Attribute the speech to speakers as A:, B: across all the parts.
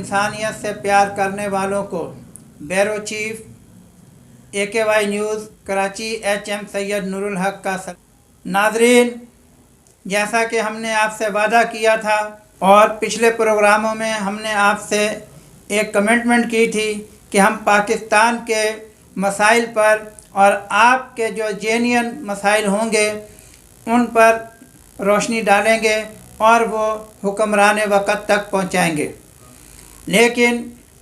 A: इंसानियत से प्यार करने वालों को bureau chief AKY news Karachi HM Syed Noorul Haq का नाज़रीन, जैसा कि हमने आपसे वादा किया था और पिछले प्रोग्रामों में हमने आपसे एक कमिटमेंट की थी कि हम पाकिस्तान के मसाइल पर और आपके जो जेन्युइन मसाइल होंगे उन पर रोशनी डालेंगे और वो हुक्मरान वक़्त तक पहुंचाएंगे। लेकिन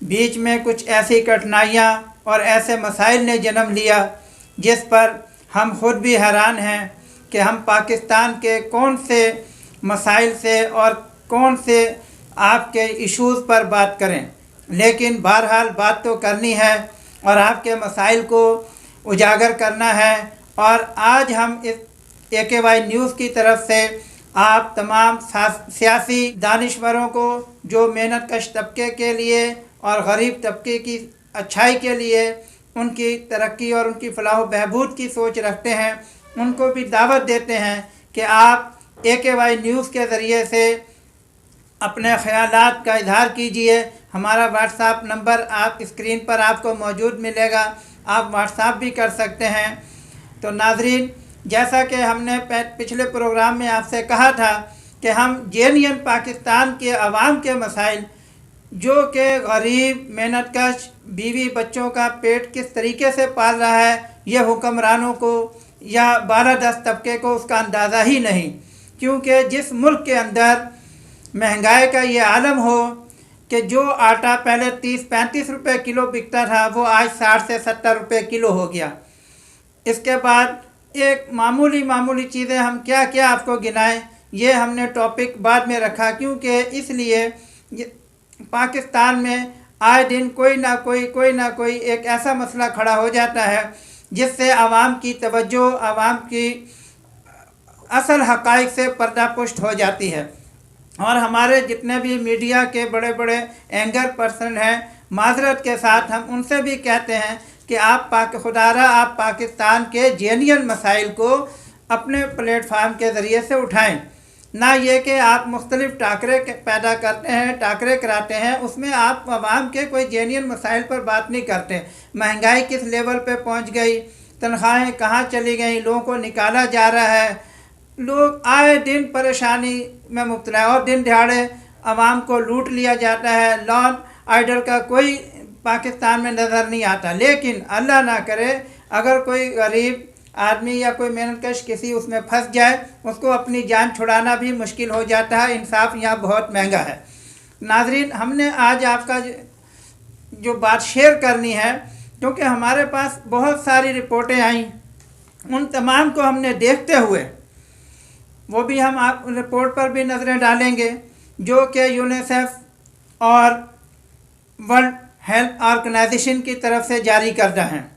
A: बीच में कुछ ऐसी कठिनाइयाँ और ऐसे मसाइल ने जन्म लिया जिस पर हम ख़ुद भी हैरान हैं कि हम पाकिस्तान के कौन से मसाइल से और कौन से आपके इश्यूज़ पर बात करें। लेकिन बहरहाल बात तो करनी है और आपके मसाइल को उजागर करना है। और आज हम इस AKY न्यूज़ की तरफ से आप तमाम सियासी दानिश्वरों को जो मेहनत कश तबके के लिए और गरीब तबके की अच्छाई के लिए, उनकी तरक्की और उनकी फलाह व बहबूद की सोच रखते हैं, उनको भी दावत देते हैं कि आप AKY न्यूज़ के ज़रिए से अपने ख़यालात का इजहार कीजिए। हमारा व्हाट्सएप नंबर आप स्क्रीन पर आपको मौजूद मिलेगा, आप व्हाट्सएप भी कर सकते हैं। तो नाज़रीन, जैसा कि हमने पिछले प्रोग्राम में आपसे कहा था कि हम जेन्युइन पाकिस्तान के अवाम के मसाइल, जो कि गरीब मेहनतकश बीवी बच्चों का पेट किस तरीके से पाल रहा है, यह हुक्मरानों को या बालादस्त तबके को उसका अंदाज़ा ही नहीं। क्योंकि जिस मुल्क के अंदर महंगाई का ये आलम हो कि जो आटा पहले 30-35 रुपये किलो बिकता था वो आज 60 से 70 रुपये किलो हो गया। इसके बाद एक मामूली चीज़ें हम क्या क्या आपको गिनाएं, ये हमने टॉपिक बाद में रखा, क्योंकि इसलिए पाकिस्तान में आए दिन कोई ना कोई एक ऐसा मसला खड़ा हो जाता है जिससे आवाम की तवज्जो, आवाम की असल हक़ाइक़ से पर्दापुष्ट हो जाती है। और हमारे जितने भी मीडिया के बड़े बड़े एंकर पर्सन हैं, माजरत के साथ हम उनसे भी कहते हैं कि आप खुदारा आप पाकिस्तान के जेन्युइन मसाइल को अपने प्लेटफार्म के ज़रिए से उठाएं। ना ये कि आप मुख्तलिफ टाकरे पैदा करते हैं, टाकरे कराते हैं, उसमें आप आवाम के कोई जेन्युइन मसाइल पर बात नहीं करते। महंगाई किस लेवल पे पहुंच गई, तनख्वाहें कहाँ चली गई, लोगों को निकाला जा रहा है, लोग आए दिन परेशानी में मुब्तला है और दिन दिहाड़े आवाम को लूट लिया जाता है। लॉ एंड ऑर्डर का कोई पाकिस्तान में नज़र नहीं आता। लेकिन अल्लाह ना करे अगर कोई गरीब आदमी या कोई मेहनतकश किसी उसमें फंस जाए, उसको अपनी जान छुड़ाना भी मुश्किल हो जाता है। इंसाफ यहाँ बहुत महंगा है। नाज़रीन, हमने आज आपका जो बात शेयर करनी है, क्योंकि हमारे पास बहुत सारी रिपोर्टें आई, उन तमाम को हमने देखते हुए वो भी हम आप रिपोर्ट पर भी नज़रें डालेंगे जो कि यूनिसेफ और वर्ल्ड हेल्थ ऑर्गेनाइजेशन की तरफ से जारी करदा हैं।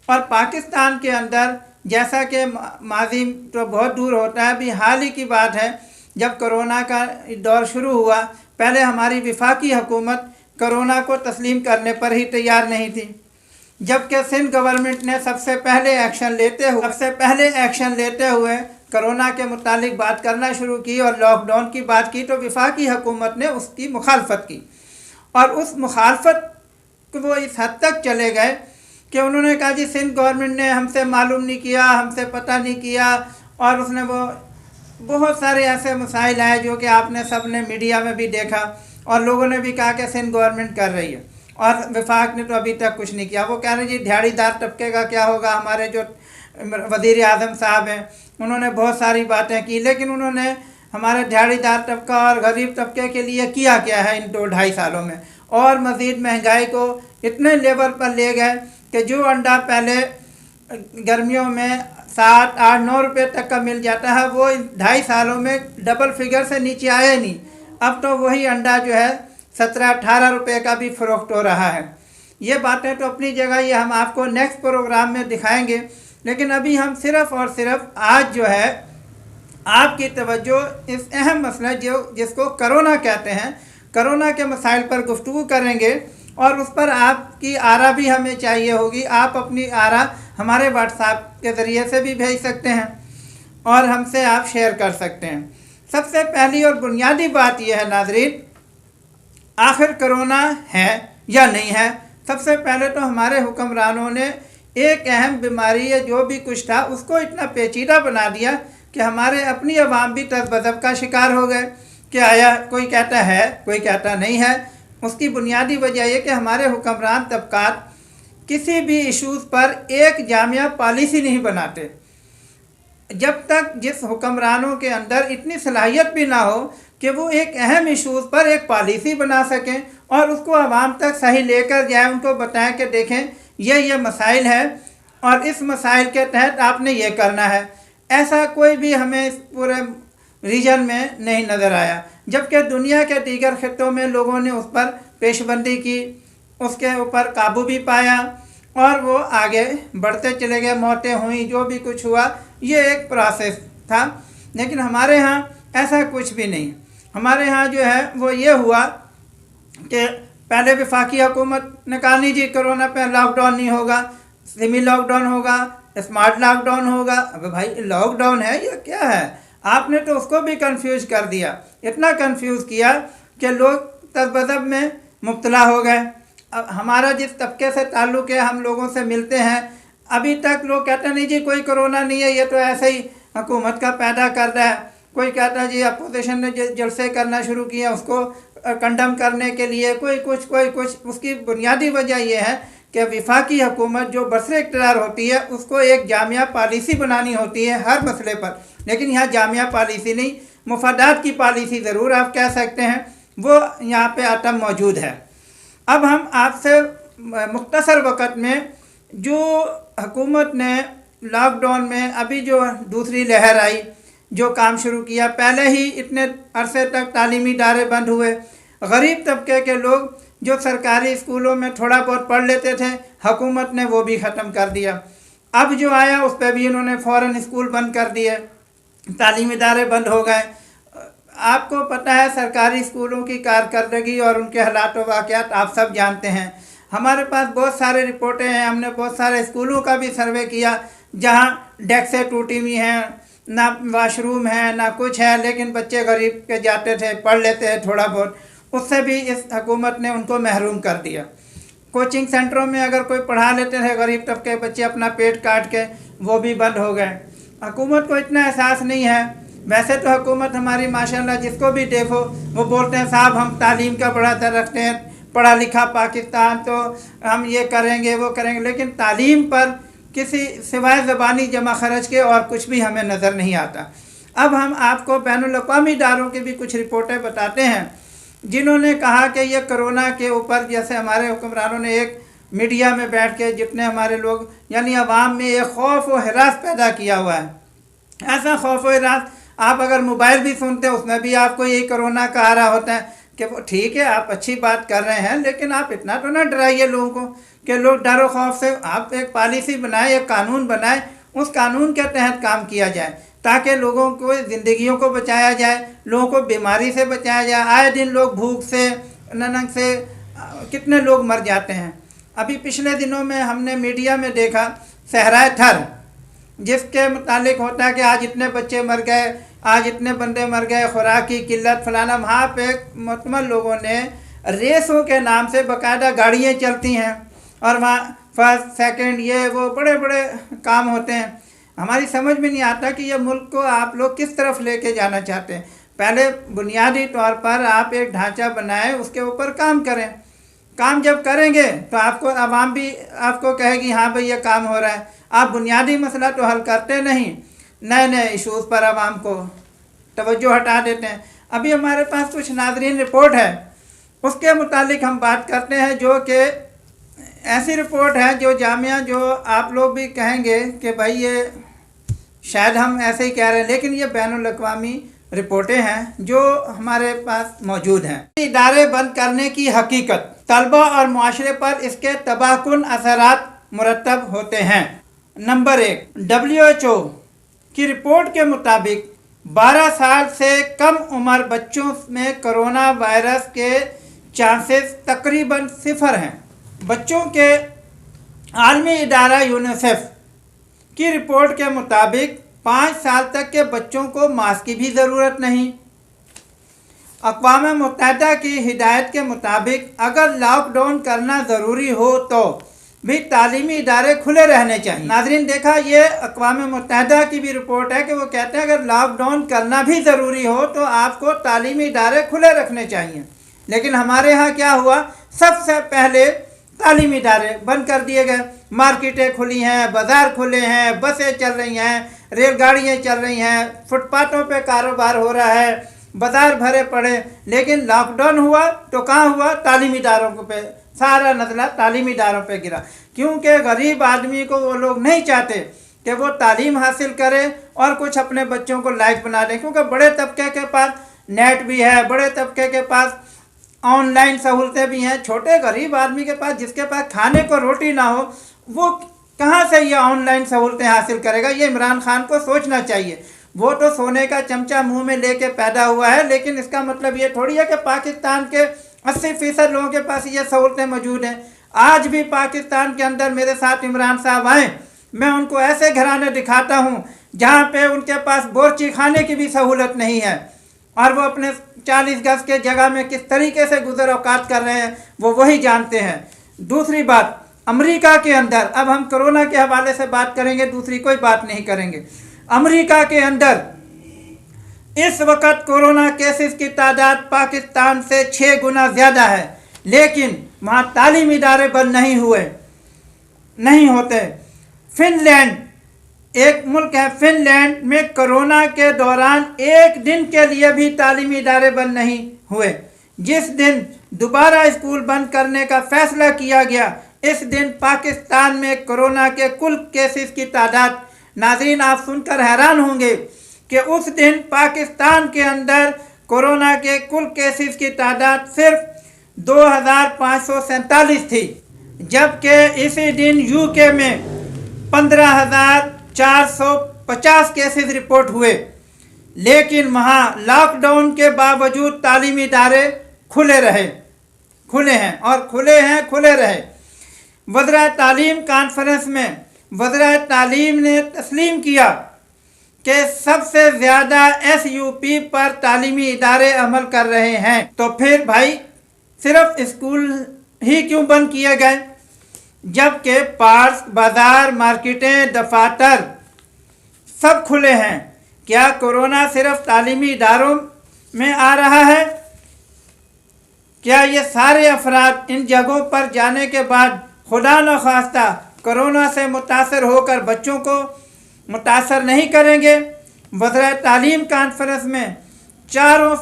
A: और पाकिस्तान के अंदर जैसा कि माजी तो बहुत दूर होता है, अभी हाल ही की बात है जब कोरोना का दौर शुरू हुआ, पहले हमारी वफाकी हुकूमत कोरोना को तस्लीम करने पर ही तैयार नहीं थी, जबकि सिंध गवर्नमेंट ने सबसे पहले एक्शन लेते हुए कोरोना के मुतालिक बात करना शुरू की और लॉकडाउन की बात की, तो वफाकी हुकूमत ने उसकी मुखालफत की। और उस मुखालफत को वो इस हद तक चले गए कि उन्होंने कहा जी सिंध गवर्नमेंट ने हमसे मालूम नहीं किया, हमसे पता नहीं किया। और उसने वो बहुत सारे ऐसे मसाइल आए जो कि आपने सब ने मीडिया में भी देखा और लोगों ने भी कहा कि सिंध गवर्नमेंट कर रही है और वफाक ने तो अभी तक कुछ नहीं किया। वो कह रहे जी दिहाड़ीदार तबके का क्या होगा। हमारे जो वज़ीर आज़म साहब हैं उन्होंने बहुत सारी बातें की, लेकिन उन्होंने हमारे दिहाड़ीदार तबका और गरीब तबके के लिए किया क्या है इन 2-2.5 सालों में। और मज़ीद महंगाई को इतने लेवल पर ले गए कि जो अंडा पहले गर्मियों में 7, 8, 9 रुपये तक का मिल जाता है, वो 2.5 सालों में डबल फिगर से नीचे आया ही नहीं। अब तो वही अंडा जो है 17-18 रुपये का भी फ़रोख्त हो रहा है। ये बातें तो अपनी जगह, ये हम आपको नेक्स्ट प्रोग्राम में दिखाएंगे। लेकिन अभी हम सिर्फ़ और सिर्फ आज जो है आपकी तवज्जो इस अहम मसले जिसको कोरोना कहते हैं, कोरोना के मसाइल पर गुफ्तगू करेंगे और उस पर आपकी आरा भी हमें चाहिए होगी। आप अपनी आरा हमारे व्हाट्सएप के ज़रिए से भी भेज सकते हैं और हमसे आप शेयर कर सकते हैं। सबसे पहली और बुनियादी बात यह है नाज़रीन आखिर कोरोना है या नहीं है। सबसे पहले तो हमारे हुक्मरानों ने एक अहम बीमारी या जो भी कुछ था उसको इतना पेचीदा बना दिया कि हमारे अपनी अवाम भी तज़ब्ज़ब का शिकार हो गए कि आया कोई कहता है कोई कहता नहीं है। उसकी बुनियादी वजह यह कि हमारे हुक्मरान तबकात किसी भी इशूज़ पर एक जामिया पॉलिसी नहीं बनाते। जब तक जिस हुक्मरानों के अंदर इतनी सलाहियत भी ना हो कि वो एक अहम इशूज़ पर एक पॉलिसी बना सकें और उसको आवाम तक सही लेकर जाए, उनको बताएं कि देखें ये मसाइल है और इस मसाइल के तहत आपने ये करना है, ऐसा कोई भी हमें इस पूरे रीजन में नहीं नज़र आया। जबकि दुनिया के दीगर खित्तों में लोगों ने उस पर पेशबंदी की, उसके ऊपर काबू भी पाया और वो आगे बढ़ते चले गए, मौतें हुई, जो भी कुछ हुआ ये एक प्रोसेस था। लेकिन हमारे यहाँ ऐसा कुछ भी नहीं। हमारे यहाँ जो है वो ये हुआ कि पहले वफाकी हुकूमत ने कहा नहीं जी कोरोना पे लॉकडाउन नहीं होगा, सेमी लॉकडाउन होगा, स्मार्ट लॉकडाउन होगा। अब भाई लॉकडाउन है या क्या है? आपने तो उसको भी कंफ्यूज कर दिया, इतना कंफ्यूज किया कि लोग तज़ब्ज़ब में मुब्तला हो गए। अब हमारा जिस तबके से ताल्लुक़ है, हम लोगों से मिलते हैं, अभी तक लोग कहते हैं नहीं जी कोई कोरोना नहीं है, ये तो ऐसे ही हुकूमत का पैदा कर रहा है। कोई कहता है जी अपोजिशन ने जलसे करना शुरू किया उसको कंडम करने के लिए, कोई कुछ। उसकी बुनियादी वजह यह है कि वफाकी हुकूमत जो बरसर इक़्तिदार होती है उसको एक जामिया पॉलिसी बनानी होती है हर मसले पर, लेकिन यहाँ जामिया पॉलिसी नहीं, मुफादात की पॉलिसी ज़रूर आप कह सकते हैं, वो यहाँ पे आटम मौजूद है। अब हम आपसे मुख्तसर वक़्त में जो हुकूमत ने लॉकडाउन में अभी जो दूसरी लहर आई, जो काम शुरू किया, पहले ही इतने अरसे तक तालीमी इदारे बंद हुए, गरीब तबके के लोग जो सरकारी स्कूलों में थोड़ा बहुत पढ़ लेते थे हुकूमत ने वो भी ख़त्म कर दिया। अब जो आया उस पर भी इन्होंने फ़ौरन स्कूल बंद कर दिए, तालीमी इदारे बंद हो गए। आपको पता है सरकारी स्कूलों की कारकर्दगी और उनके हालात व वाक़यात आप सब जानते हैं। हमारे पास बहुत सारे रिपोर्टें हैं, हमने बहुत सारे स्कूलों का भी सर्वे किया जहाँ डेस्कें टूटी हुई हैं, ना वाशरूम है ना कुछ है, लेकिन बच्चे गरीब के जाते थे, पढ़ लेते हैं थोड़ा बहुत, उससे भी इस हुकूमत ने उनको महरूम कर दिया। कोचिंग सेंटरों में अगर कोई पढ़ा लेते थे गरीब तबके के बच्चे अपना पेट काट के, वो भी बंद हो गए। हुकूमत को इतना एहसास नहीं है। वैसे तो हुकूमत हमारी माशाल्लाह जिसको भी देखो वो बोलते हैं साहब हम तालीम का बड़ा दर रखते हैं, पढ़ा लिखा पाकिस्तान, तो हम ये करेंगे वो करेंगे, लेकिन तालीम पर किसी सिवाय ज़बानी जमा खर्च के और कुछ भी हमें नज़र नहीं आता। अब हम आपको बैनुल अक़वामी इदारों की भी कुछ रिपोर्टें बताते हैं जिन्होंने कहा कि ये कोरोना के ऊपर, जैसे हमारे हुक्मरानों ने एक मीडिया में बैठ के जितने हमारे लोग यानी अवाम में एक खौफ व हिरास पैदा किया हुआ है। ऐसा खौफ व हिरास आप अगर मोबाइल भी सुनते हैं उसमें भी आपको यही कोरोना का आ रहा होता है कि वो ठीक है आप अच्छी बात कर रहे हैं, लेकिन आप इतना तो ना डराइए लोगों को कि लोग डरो खौफ से। आप एक पॉलिसी बनाएं, एक कानून बनाएं, उस कानून के तहत काम किया जाए ताकि लोगों को ज़िंदगियों को बचाया जाए, लोगों को बीमारी से बचाया जाए। आए दिन लोग भूख से नंग से कितने लोग मर जाते हैं। अभी पिछले दिनों में हमने मीडिया में देखा सहराए थर, जिसके मुतालिक होता है कि आज इतने बच्चे मर गए, आज इतने बंदे मर गए, खुराक की किल्लत फलाना। वहाँ पे मुतमल लोगों ने रेसों के नाम से बाकायदा गाड़ियाँ चलती हैं और वहाँ फर्स्ट सेकंड ये वो बड़े बड़े काम होते हैं। हमारी समझ में नहीं आता कि ये मुल्क को आप लोग किस तरफ लेके जाना चाहते हैं। पहले बुनियादी तौर पर आप एक ढांचा बनाएं, उसके ऊपर काम करें। काम जब करेंगे तो आपको आवाम भी आपको कहेगी हाँ भाई ये काम हो रहा है। आप बुनियादी मसला तो हल करते नहीं, नए नए इशूज़ पर आवाम को तवज्जो हटा देते हैं। अभी हमारे पास कुछ नाज़रीन रिपोर्ट है, उसके मुतालिक हम बात करते हैं, जो कि ऐसी रिपोर्ट है जो जामिया, जो आप लोग भी कहेंगे कि भाई ये शायद हम ऐसे ही कह रहे हैं, लेकिन ये बैनुल अक़वामी रिपोर्टें हैं जो हमारे पास मौजूद हैं। इदारे बंद करने की हकीकत, तलबा और मुआशरे पर इसके तबाहकुन असरात मुरतब होते हैं। नंबर 1, WHO की रिपोर्ट के मुताबिक 12 साल से कम उम्र बच्चों में कोरोना वायरस के चांसेस तकरीबन 0 हैं। बच्चों के आलमी इदारा यूनिसेफ की रिपोर्ट के मुताबिक 5 साल तक के बच्चों को मास्क की भी ज़रूरत नहीं। अक़वाम मुत्तहिदा की हिदायत के मुताबिक अगर लॉकडाउन करना ज़रूरी हो तो भी तालीमी इदारे खुले रहने चाहिए। नाज़रीन, देखा ये अक़वाम मुत्तहिदा की भी रिपोर्ट है कि वो कहते हैं अगर लॉकडाउन करना भी ज़रूरी हो तो आपको तालीमी इदारे खुले रखने चाहिए। लेकिन हमारे यहाँ क्या हुआ, सबसे पहले तालीमी इदारे बंद कर दिए गए। मार्केटें खुली हैं, बाज़ार खुले हैं, बसें चल रही हैं, रेलगाड़ियाँ चल रही हैं, फुटपाथों पे कारोबार हो रहा है, बाज़ार भरे पड़े। लेकिन लॉकडाउन हुआ तो कहाँ हुआ, तालीमी इदारों पे सारा नज़ला तालीमी इदारों पे गिरा, क्योंकि गरीब आदमी को वो लोग नहीं चाहते कि वो तालीम हासिल करे और कुछ अपने बच्चों को लायक बना दें, क्योंकि बड़े तबके के पास नेट भी है, बड़े तबके के पास ऑनलाइन सहूलतें भी हैं। छोटे गरीब आदमी के पास, जिसके पास खाने को रोटी ना हो, वो कहाँ से ये ऑनलाइन सहूलतें हासिल करेगा। ये इमरान खान को सोचना चाहिए। वो तो सोने का चमचा मुंह में लेके पैदा हुआ है, लेकिन इसका मतलब ये थोड़ी है कि पाकिस्तान के 80% लोगों के पास ये सहूलतें मौजूद हैं। आज भी पाकिस्तान के अंदर मेरे साथ इमरान साहब आए, मैं उनको ऐसे घराने दिखाता हूँ जहाँ पे उनके पास बोर्ची खाने की भी सहूलत नहीं है, और वो अपने 40 गज के जगह में किस तरीके से गुजर औकात कर रहे हैं वो वही जानते हैं। दूसरी बात, अमेरिका के अंदर, अब हम कोरोना के हवाले से बात करेंगे, दूसरी कोई बात नहीं करेंगे। अमेरिका के अंदर इस वक्त कोरोना केसेस की तादाद पाकिस्तान से 6 गुना ज़्यादा है, लेकिन वहाँ तालीमी इदारे बंद नहीं होते। फिनलैंड एक मुल्क है, फिनलैंड में कोरोना के दौरान एक दिन के लिए भी तालीमी इदारे बंद नहीं हुए। जिस दिन दोबारा स्कूल बंद करने का फैसला किया गया, इस दिन पाकिस्तान में कोरोना के कुल केसेस की तादाद, नाज़रीन आप सुनकर हैरान होंगे कि उस दिन पाकिस्तान के अंदर कोरोना के कुल केसेस की तादाद सिर्फ 2547 थी, जबकि इसी दिन यूके में 15,450 केसेस रिपोर्ट हुए। लेकिन वहाँ लॉकडाउन के बावजूद तालीमी इदारे खुले हैं और खुले रहे। वज़ीर तालीम कॉन्फ्रेंस में वज़ीर तालीम ने तस्लीम किया कि सबसे ज़्यादा SUP पर तालीमी इदारे अमल कर रहे हैं। तो फिर भाई सिर्फ स्कूल ही क्यों बंद किए गए, जबकि पार्क, बाज़ार, मार्केटें, दफातर सब खुले हैं? क्या कोरोना सिर्फ तालीमी इदारों में आ रहा है? क्या ये सारे अफराद इन जगहों पर जाने के बाद खुदा न खास्ता कोरोना से मुतासर होकर बच्चों को मुतासर नहीं करेंगे? वज़ीर तालीम कॉन्फ्रेंस में चारों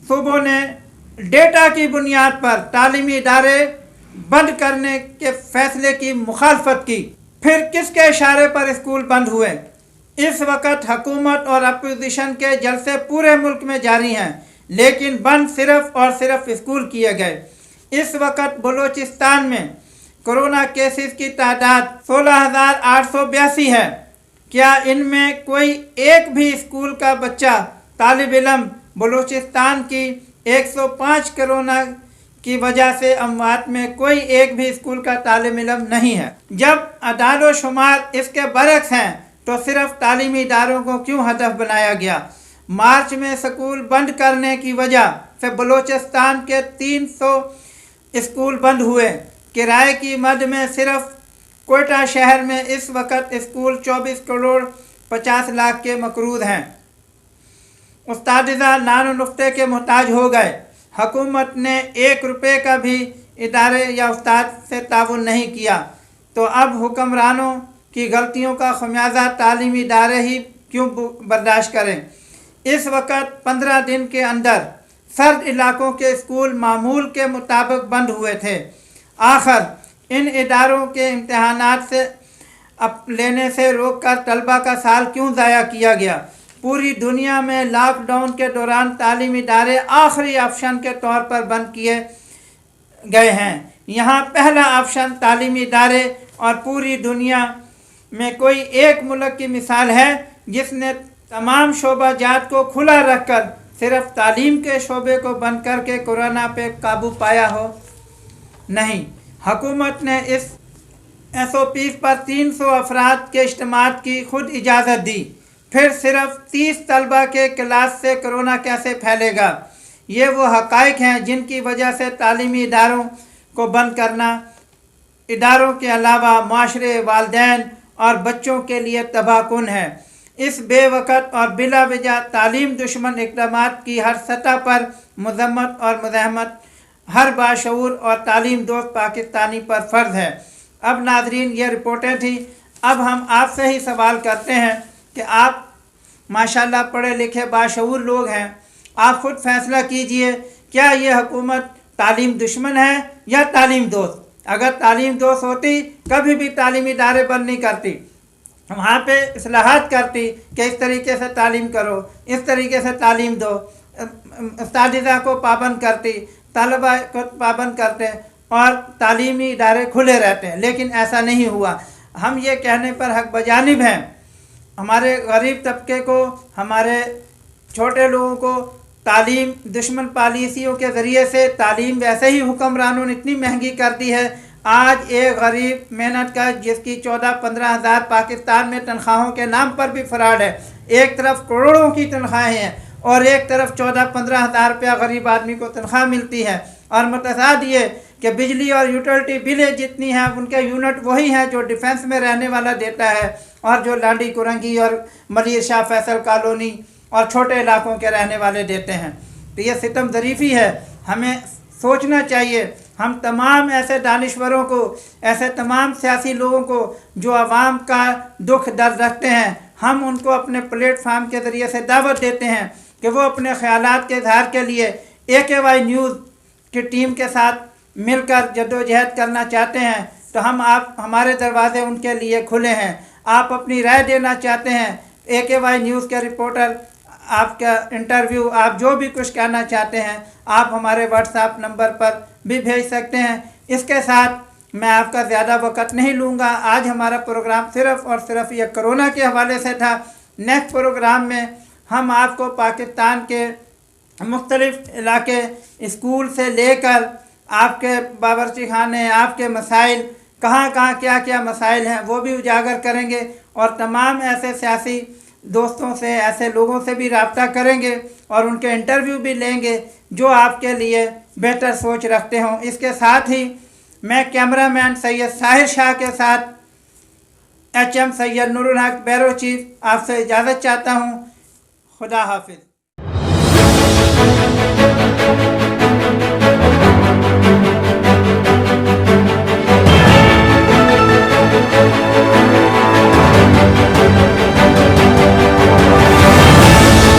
A: सूबों ने डेटा की बुनियाद पर तालीमी इदारे बंद करने के फैसले की मुखालफत की। फिर किसके इशारे पर स्कूल बंद हुए? इस वक्त हुकूमत और अपोजिशन के जलसे पूरे मुल्क में जारी हैं, लेकिन बंद सिर्फ और सिर्फ स्कूल किए गए। इस वक्त बलूचिस्तान में कोरोना केसेस की तादाद 16,882 है। क्या इनमें कोई एक भी स्कूल का बच्चा, तालिब इल्म बलूचिस्तान की 105 कोरोना की वजह से अमवात में कोई एक भी स्कूल का तालिब इल्म नहीं है? जब अदाद शुमार इसके बरक्स हैं तो सिर्फ तालीमी इदारों को क्यों हदफ बनाया गया? मार्च में स्कूल बंद करने की वजह से बलूचिस्तान के 300 स्कूल बंद हुए। किराए की मद में सिर्फ कोयटा शहर में इस वक्त स्कूल 24 करोड़ 50 लाख के मकरूद हैं। उस्तादिज़ा नान नुफ्ते के मोहताज हो गए। हुकूमत ने 1 रुपये का भी इदारे या उस्ताद से ताउन नहीं किया, तो अब हुक्मरानों की गलतियों का खमियाजा तालीमी इदारे ही क्यों बर्दाश्त करें? इस वक्त 15 दिन के अंदर सर्द इलाकों के स्कूल मामूल के मुताबिक बंद हुए थे। आखिर इन इदारों के इम्तहानात से लेने से रोककर तलबा का साल क्यों ज़ाया किया गया? पूरी दुनिया में लॉकडाउन के दौरान तालीमी इदारे आखिरी ऑप्शन के तौर पर बंद किए गए हैं। यहाँ पहला ऑप्शन तालीमी इदारे, और पूरी दुनिया में कोई एक मुल्क की मिसाल है जिसने तमाम शोबाजात को खुला रखकर सिर्फ तालीम के शोबे को बंद करके कोरोना पे काबू पाया हो? नहीं। हुकूमत ने इस SOPs पर 300 अफराद के इज्तिमात की खुद इजाज़त दी। پھر صرف 30 طلبہ کے کلاس سے کرونا کیسے پھیلے گا؟ یہ وہ حقائق ہیں جن کی وجہ سے تعلیمی اداروں کو بند کرنا اداروں کے علاوہ معاشرے، والدین اور بچوں کے لیے تباہ کن ہے۔ اس بے وقت اور بلا وجہ تعلیم دشمن اقدامات کی ہر سطح پر مذمت اور مزاحمت ہر باشعور اور تعلیم دوست پاکستانی پر فرض ہے۔ اب ناظرین، یہ رپورٹیں تھیں۔ اب ہم آپ سے ہی سوال کرتے ہیں کہ آپ ماشاءاللہ پڑھے لکھے باشعور لوگ ہیں، آپ خود فیصلہ کیجئے، کیا یہ حکومت تعلیم دشمن ہے یا تعلیم دوست؟ اگر تعلیم دوست ہوتی کبھی بھی تعلیمی ادارے بند نہیں کرتی، وہاں پہ اصلاحات کرتی کہ اس طریقے سے تعلیم کرو، اس طریقے سے تعلیم دو، اساتذہ کو پابند کرتی، طلبہ کو پابند کرتے اور تعلیمی ادارے کھلے رہتے ہیں، لیکن ایسا نہیں ہوا۔ ہم یہ کہنے پر حق بجانب ہیں، ہمارے غریب طبقے کو، ہمارے چھوٹے لوگوں کو تعلیم دشمن پالیسیوں کے ذریعے سے تعلیم ویسے ہی حکمرانوں نے اتنی مہنگی کر دی ہے۔ آج ایک غریب محنت کا جس کی 14-15 ہزار پاکستان میں تنخواہوں کے نام پر بھی فراڈ ہے، ایک طرف کروڑوں کی تنخواہیں ہیں اور ایک طرف 14-15 ہزار روپیہ غریب آدمی کو تنخواہ ملتی ہے، اور متصاد یہ کہ بجلی اور یوٹیلٹی بلیں جتنی ہیں ان کے یونٹ وہی ہیں جو ڈیفنس میں رہنے والا دیتا ہے اور جو لانڈی کرنگی اور ملیر شاہ فیصل کالونی اور چھوٹے علاقوں کے رہنے والے دیتے ہیں۔ تو یہ ستم ظریفی ہے، ہمیں سوچنا چاہیے۔ ہم تمام ایسے دانشوروں کو، ایسے تمام سیاسی لوگوں کو جو عوام کا دکھ درد رکھتے ہیں، ہم ان کو اپنے پلیٹ فارم کے ذریعے سے دعوت دیتے ہیں کہ وہ اپنے خیالات کے اظہار کے لیے AKY نیوز کی ٹیم کے ساتھ مل کر جدوجہد کرنا چاہتے ہیں تو ہمارے دروازے ان کے لیے کھلے ہیں۔ آپ اپنی رائے دینا چاہتے ہیں، AKY نیوز کے رپورٹر آپ کا انٹرویو، آپ جو بھی کچھ کہنا چاہتے ہیں آپ ہمارے واٹس ایپ نمبر پر بھی بھیج سکتے ہیں۔ اس کے ساتھ میں آپ کا زیادہ وقت نہیں لوں گا۔ آج ہمارا پروگرام صرف اور صرف یہ کرونا کے حوالے سے تھا۔ نیکسٹ پروگرام میں ہم آپ کو پاکستان کے مختلف علاقے، اسکول سے لے کر آپ کے باورچی خانے، آپ کے مسائل، کہاں کہاں کیا کیا مسائل ہیں وہ بھی اجاگر کریں گے، اور تمام ایسے سیاسی دوستوں سے، ایسے لوگوں سے بھی رابطہ کریں گے اور ان کے انٹرویو بھی لیں گے جو آپ کے لیے بہتر سوچ رکھتے ہوں۔ اس کے ساتھ ہی میں کیمرہ مین سید ساحر شاہ کے ساتھ HM سید نور الحق بیرو چیف آپ سے اجازت چاہتا ہوں۔ خدا حافظ۔